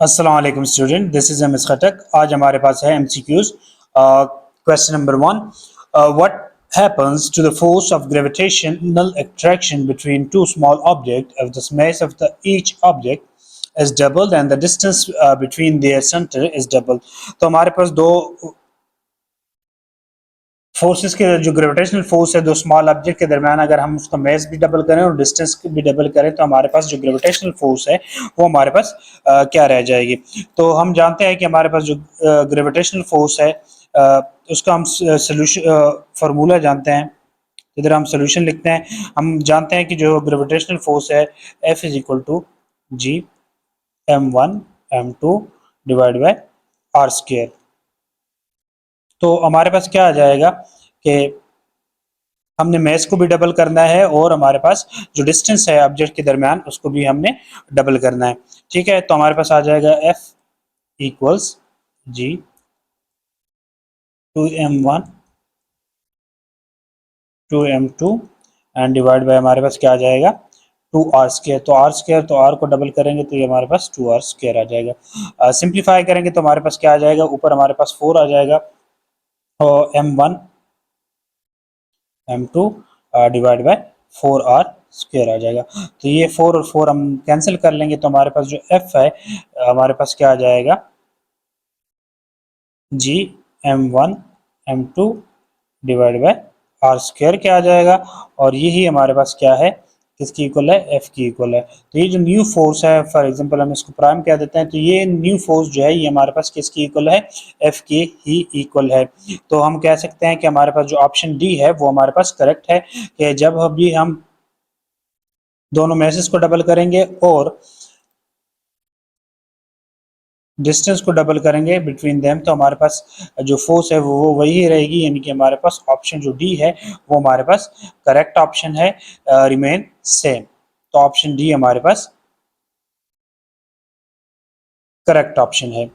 अस्सलाम वालेकुम student, this is M S Khattak. आज हमारे पास है MCQs. Question number 1, what happens to the force of gravitational attraction between two small objects if the mass of each object is doubled and the distance between their center is doubled। तो हमारे पास दो forces के जो gravitational force है दो small object के दरमियान, अगर हम उसका मास भी डबल करें और डिस्टेंस भी डबल करें तो हमारे पास जो ग्रेविटेशनल फोर्स है वो हमारे पास क्या रह जाएगी। तो हम जानते हैं कि हमारे पास जो ग्रेविटेशनल फोर्स है उसका हम सोल्यूशन फार्मूला जानते हैं। इधर हम सोल्यूशन लिखते हैं। हम जानते हैं कि जो ग्रेविटेशनल फोर्स है F is equal to G m1 m2 divide by r square. तो हमारे पास क्या आ जाएगा कि हमने मैस को भी डबल करना है और हमारे पास जो डिस्टेंस है ऑब्जेक्ट के दरमियान उसको भी हमने डबल करना है। ठीक है, तो हमारे पास आ जाएगा F equals G 2m1 2m2 and divide by हमारे पास क्या आ जाएगा 2r स्क्वायर। तो r स्क्वायर तो r को डबल करेंगे तो ये हमारे पास 2r स्क्वायर आ जाएगा। सिंप्लीफाई करेंगे तो हमारे पास क्या आ जाएगा, ऊपर हमारे पास 4 आ जाएगा और m1 m2 divide bye 4r square आ जाएगा। तो ये 4 और 4 हम कैंसिल कर लेंगे तो हमारे पास जो f है हमारे पास क्या आ जाएगा G m1 m2 divide by r square क्या आ जाएगा। और यही हमारे पास क्या है, किसकी इक्वल है, एफ की इक्वल है। तो ये जो न्यू फोर्स है, फॉर एग्जांपल हम इसको प्राइम कह देते हैं, तो ये न्यू फोर्स जो है ये हमारे पास किसकी इक्वल है, एफ के ही इक्वल है। तो हम कह सकते हैं कि हमारे पास जो ऑप्शन डी है वो हमारे पास करेक्ट है कि जब अभी हम दोनों मैसेज को डबल करेंगे और डिस्टेंस को डबल करेंगे बिटवीन देम तो हमारे पास जो फोर्स है वो वही रहेगी, यानी कि हमारे पास ऑप्शन जो डी है वो हमारे पास करेक्ट ऑप्शन है, रिमेन सेम। तो ऑप्शन डी हमारे पास करेक्ट ऑप्शन है।